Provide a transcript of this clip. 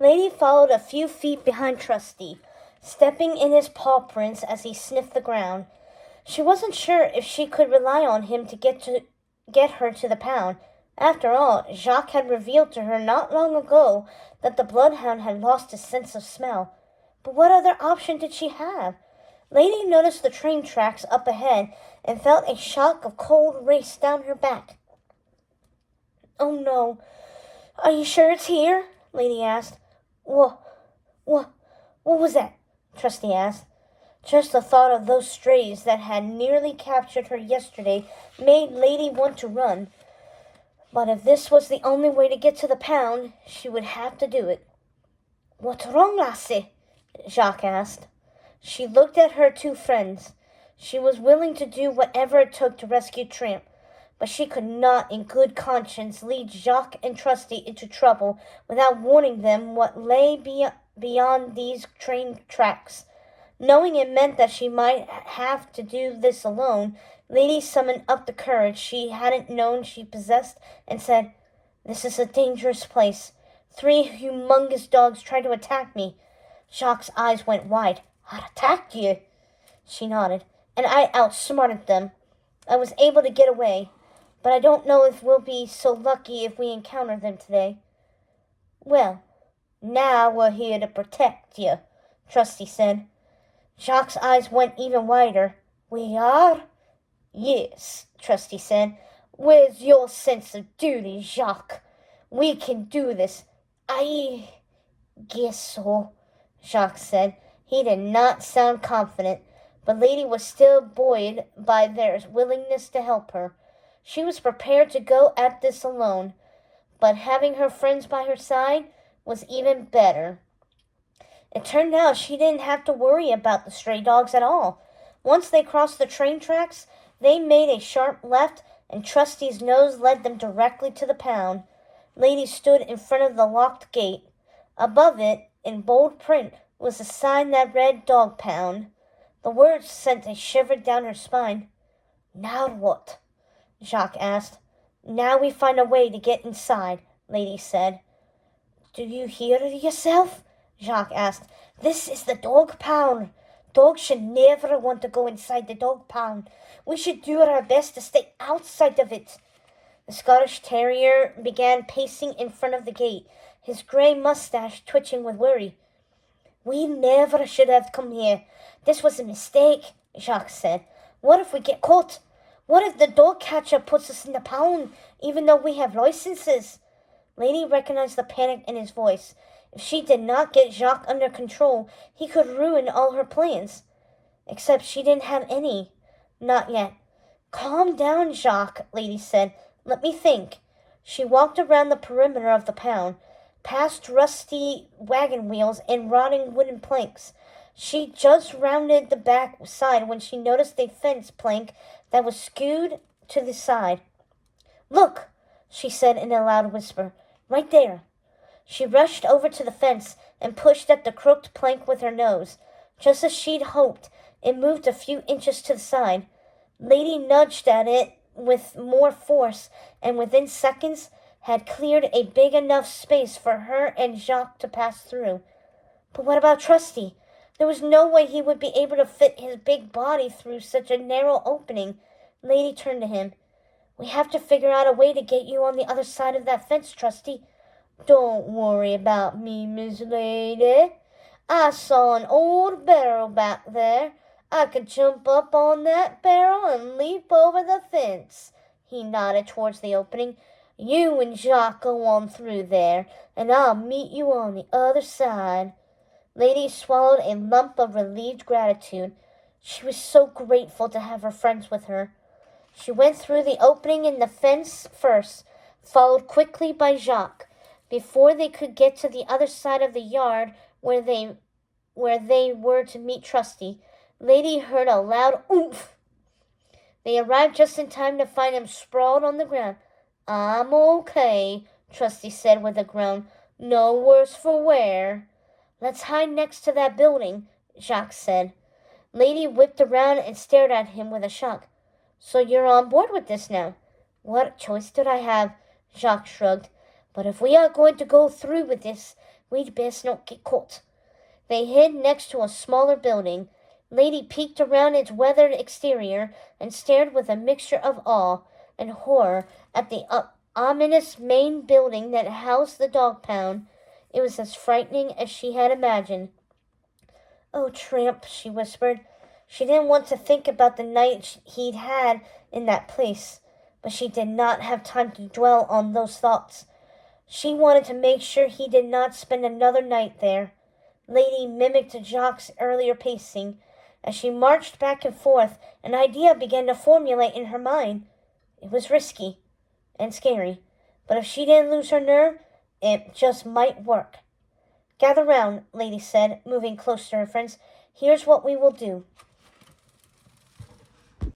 Lady followed a few feet behind Trusty, stepping in his paw prints as he sniffed the ground. She wasn't sure if she could rely on him to get her to the pound. After all, Jacques had revealed to her not long ago that the bloodhound had lost his sense of smell. But what other option did she have? Lady noticed the train tracks up ahead and felt a shock of cold race down her back. "Oh no, are you sure it's here?" Lady asked. What was that?" Trusty asked. Just the thought of those strays that had nearly captured her yesterday made Lady want to run. But if this was the only way to get to the pound, she would have to do it. "What's wrong, lassie?" Jacques asked. She looked at her two friends. She was willing to do whatever it took to rescue Tramp, but she could not in good conscience lead Jacques and Trusty into trouble without warning them what lay beyond these train tracks. Knowing it meant that she might have to do this alone, Lady summoned up the courage she hadn't known she possessed and said, "This is a dangerous place. 3 humongous dogs tried to attack me." Jacques' eyes went wide. "Attacked you?" She nodded. "And I outsmarted them. I was able to get away, but I don't know if we'll be so lucky if we encounter them today." "Well, now we're here to protect you," Trusty said. Jacques' eyes went even wider. "We are?" "Yes," Trusty said. "Where's your sense of duty, Jacques? We can do this." "I guess so," Jacques said. He did not sound confident, but Lady was still buoyed by their willingness to help her. She was prepared to go at this alone, but having her friends by her side was even better. It turned out she didn't have to worry about the stray dogs at all. Once they crossed the train tracks, they made a sharp left, and Trusty's nose led them directly to the pound. Lady stood in front of the locked gate. Above it, in bold print, was a sign that read "Dog Pound." The words sent a shiver down her spine. "Now what?" Jacques asked. "Now we find a way to get inside," Lady said. "Do you hear yourself?" Jacques asked. "This is the dog pound. Dogs should never want to go inside the dog pound. We should do our best to stay outside of it." The Scottish Terrier began pacing in front of the gate, his gray mustache twitching with worry. "We never should have come here. This was a mistake," Jacques said. "What if we get caught? What if the dog catcher puts us in the pound, even though we have licenses?" Lady recognized the panic in his voice. If she did not get Jacques under control, he could ruin all her plans. Except she didn't have any. Not yet. "Calm down, Jacques," Lady said. "Let me think." She walked around the perimeter of the pound, past rusty wagon wheels and rotting wooden planks. She just rounded the back side when she noticed a fence plank that was skewed to the side. "Look," she said in a loud whisper. "Right there." She rushed over to the fence and pushed at the crooked plank with her nose. Just as she'd hoped, it moved a few inches to the side. Lady nudged at it with more force, and within seconds had cleared a big enough space for her and Jacques to pass through. But what about Trusty? There was no way he would be able to fit his big body through such a narrow opening. Lady turned to him. "We have to figure out a way to get you on the other side of that fence, Trusty." "Don't worry about me, Miss Lady. I saw an old barrel back there. I could jump up on that barrel and leap over the fence." He nodded towards the opening. "You and Jacques go on through there, and I'll meet you on the other side." Lady swallowed a lump of relieved gratitude. She was so grateful to have her friends with her. She went through the opening in the fence first, followed quickly by Jacques. Before they could get to the other side of the yard where they were to meet Trusty, Lady heard a loud oomph. They arrived just in time to find him sprawled on the ground. "I'm okay," Trusty said with a groan. "No worse for wear." "Let's hide next to that building," Jacques said. Lady whipped around and stared at him with a shock. "So you're on board with this now?" "What choice did I have?" Jacques shrugged. "But if we are going to go through with this, We'd best not get caught. They hid next to a smaller building. Lady peeked around its weathered exterior and stared with a mixture of awe and horror at the ominous main building that housed the dog pound. It was as frightening as she had imagined. "Oh, Tramp," she whispered. She didn't want to think about the night he'd had in that place, but she did not have time to dwell on those thoughts. She wanted to make sure he did not spend another night there. Lady mimicked Jacques' earlier pacing. As she marched back and forth, an idea began to formulate in her mind. It was risky and scary, but if she didn't lose her nerve, it just might work. "Gather round," Lady said, moving close to her friends. "Here's what we will do."